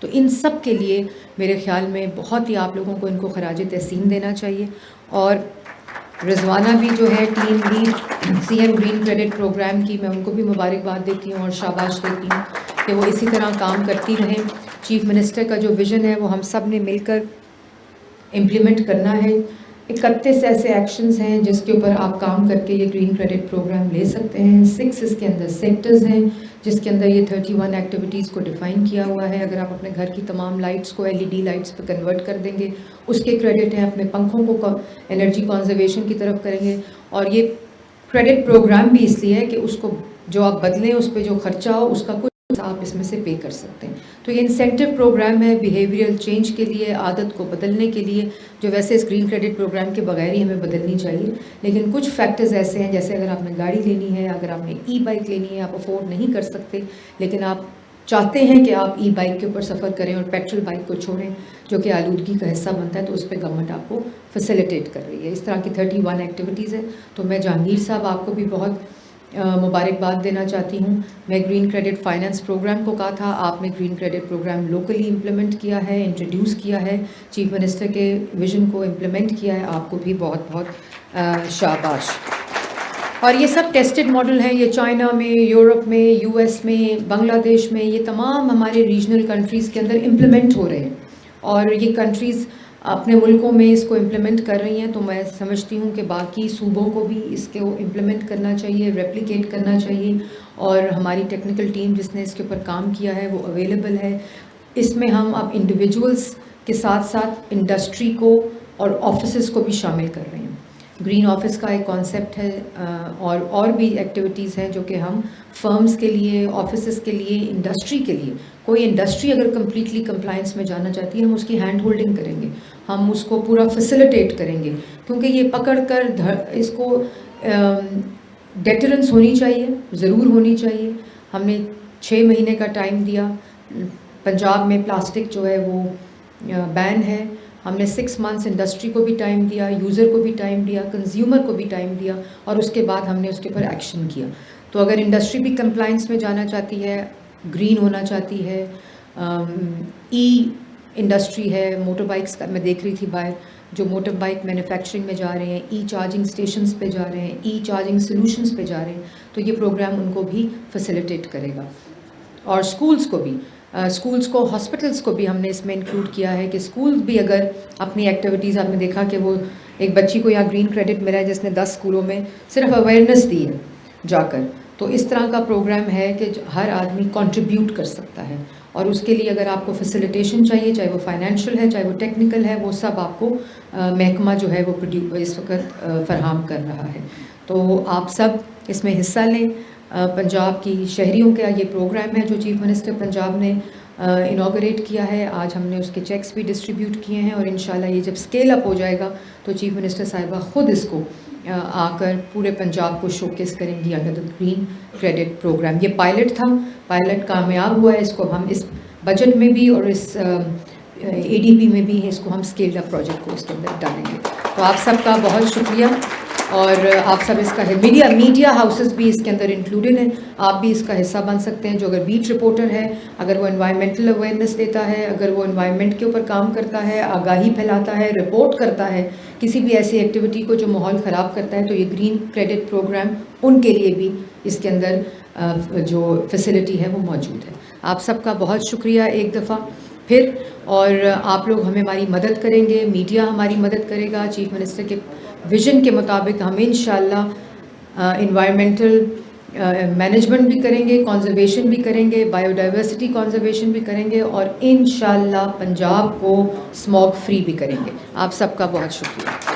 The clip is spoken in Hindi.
तो इन सब के लिए मेरे ख़्याल में बहुत ही आप लोगों को इनको खराज तहसीन देना चाहिए। और रिजवाना भी जो है team lead CM green credit program की, मैं उनको भी मुबारकबाद देती हूँ और शाबाश देती हूँ कि वो इसी तरह काम करती रहें। चीफ मिनिस्टर का जो विज़न है वो हम सब ने मिलकर इम्प्लीमेंट करना है। 31 ऐसे एक्शंस हैं जिसके ऊपर आप काम करके ये ग्रीन क्रेडिट प्रोग्राम ले सकते हैं। 6 इसके अंदर सेक्टर्स हैं जिसके अंदर ये 31 एक्टिविटीज़ को डिफ़ाइन किया हुआ है। अगर आप अपने घर की तमाम लाइट्स को LED लाइट्स पर कन्वर्ट कर देंगे, उसके क्रेडिट हैं। अपने पंखों को एनर्जी कंजर्वेशन की तरफ करेंगे। और ये क्रेडिट प्रोग्राम भी इसलिए है कि उसको जो आप बदलें, उस पर जो खर्चा हो उसका कुछ आप इसमें से पे कर सकते हैं। तो ये इंसेंटिव प्रोग्राम है बिहेवियरल चेंज के लिए, आदत को बदलने के लिए, जो वैसे इस ग्रीन क्रेडिट प्रोग्राम के बगैर ही हमें बदलनी चाहिए। लेकिन कुछ फैक्टर्स ऐसे हैं, जैसे अगर आपने गाड़ी लेनी है, अगर आपने ई-बाइक लेनी है, आप अफोर्ड नहीं कर सकते लेकिन आप चाहते हैं कि आप ई-बाइक के ऊपर सफ़र करें और पेट्रोल बाइक को छोड़ें जो कि आलूदगी का हिस्सा बनता है, तो उस पर गवर्नमेंट आपको फैसिलिटेट कर रही है। इस तरह की 31 एक्टिविटीज़ है। तो मैं जहांगीर साहब आपको भी बहुत मुबारकबाद देना चाहती हूँ। मैं ग्रीन क्रेडिट फाइनेंस प्रोग्राम को कहा था, आपने green credit program locally implement किया है, इंट्रोड्यूस किया है, चीफ मिनिस्टर के विज़न को इम्प्लीमेंट किया है, आपको भी बहुत बहुत शाबाश। और ये सब टेस्टेड मॉडल हैं, ये चाइना में, यूरोप में, US में, बांग्लादेश में, ये तमाम हमारे रीजनल कंट्रीज़ के अंदर इम्प्लीमेंट हो रहे हैं और ये कंट्रीज़ अपने मुल्कों में इसको इम्प्लीमेंट कर रही हैं। तो मैं समझती हूँ कि बाकी सूबों को भी इसको इम्प्लीमेंट करना चाहिए, रेप्लिकेट करना चाहिए। और हमारी टेक्निकल टीम जिसने इसके ऊपर काम किया है वो अवेलेबल है। इसमें हम अब इंडिविजुअल्स के साथ साथ इंडस्ट्री को और ऑफिसेज़ को भी शामिल कर रहे हैं। ग्रीन ऑफिस का एक कॉन्सेप्ट है और भी एक्टिविटीज़ हैं जो कि हम फर्म्स के लिए, ऑफिसेज़ के लिए, इंडस्ट्री के लिए, कोई इंडस्ट्री अगर कम्प्लीटली कंप्लायंस में जाना चाहती है, हम उसकी हैंड होल्डिंग करेंगे, हम उसको पूरा फैसिलिटेट करेंगे, क्योंकि ये पकड़ कर इसको डेटरेंस होनी चाहिए, ज़रूर होनी चाहिए। हमने 6 महीने का टाइम दिया। पंजाब में प्लास्टिक जो है वो बैन है। हमने 6 मंथ्स इंडस्ट्री को भी टाइम दिया, यूज़र को भी टाइम दिया, कंज्यूमर को भी टाइम दिया और उसके बाद हमने उसके ऊपर एक्शन किया। तो अगर इंडस्ट्री भी कंप्लायंस में जाना चाहती है, ग्रीन होना चाहती है, ई इंडस्ट्री है, मोटर बाइक्स का मैं देख रही थी बाहर जो मोटर बाइक मैन्युफैक्चरिंग में जा रहे हैं, ई चार्जिंग स्टेशंस पे जा रहे हैं, ई चार्जिंग सॉल्यूशंस पे जा रहे हैं, तो ये प्रोग्राम उनको भी फैसिलिटेट करेगा। और स्कूल्स को भी, स्कूल्स को, हॉस्पिटल्स को भी हमने इसमें इंक्लूड किया है कि स्कूल्स भी अगर अपनी एक्टिविटीज़, आपने देखा कि वो एक बच्ची को यहाँ ग्रीन क्रेडिट मिला है जिसने 10 स्कूलों में सिर्फ अवेयरनेस दी है जाकर। तो इस तरह का प्रोग्राम है कि हर आदमी कंट्रीब्यूट कर सकता है और उसके लिए अगर आपको फैसिलिटेशन चाहिए, चाहे वो फाइनेंशियल है, चाहे वो टेक्निकल है, वो सब आपको महकमा जो है वो इस वक्त फराहम कर रहा है। तो आप सब इसमें हिस्सा लें। पंजाब की शहरियों का ये प्रोग्राम है जो चीफ मिनिस्टर पंजाब ने इनॉग्रेट किया है। आज हमने उसके चेक्स भी डिस्ट्रीब्यूट किए हैं और इंशाल्लाह ये जब स्केल अप हो जाएगा तो चीफ मिनिस्टर साहिबा ख़ुद इसको आकर पूरे पंजाब को शोकेस करेंगी under the green credit program. ये पायलट था, पायलट कामयाब हुआ है, इसको हम इस बजट में भी और इस ADP में भी इसको हम स्केल अप प्रोजेक्ट को इसके अंदर डालेंगे। तो आप सबका बहुत शुक्रिया और आप सब इसका मीडिया हाउसेस भी इसके अंदर इंक्लूडेड हैं। आप भी इसका हिस्सा बन सकते हैं। जो अगर बीट रिपोर्टर है, अगर वो एनवायरमेंटल अवेयरनेस देता है, अगर वो एनवायरनमेंट के ऊपर काम करता है, आगाही फैलाता है, रिपोर्ट करता है किसी भी ऐसी एक्टिविटी को जो माहौल ख़राब करता है, तो ये ग्रीन क्रेडिट प्रोग्राम उनके लिए भी इसके अंदर जो फैसिलिटी है वो मौजूद है। आप सबका बहुत शुक्रिया एक दफ़ा फिर। और आप लोग हमारी मदद करेंगे, मीडिया हमारी मदद करेगा। चीफ मिनिस्टर के विज़न के मुताबिक हम इंशाल्लाह एनवायरमेंटल मैनेजमेंट भी करेंगे, कंजर्वेशन भी करेंगे, बायोडाइवर्सिटी कंजर्वेशन भी करेंगे और इंशाल्लाह पंजाब को स्मॉग फ्री भी करेंगे। आप सबका बहुत शुक्रिया।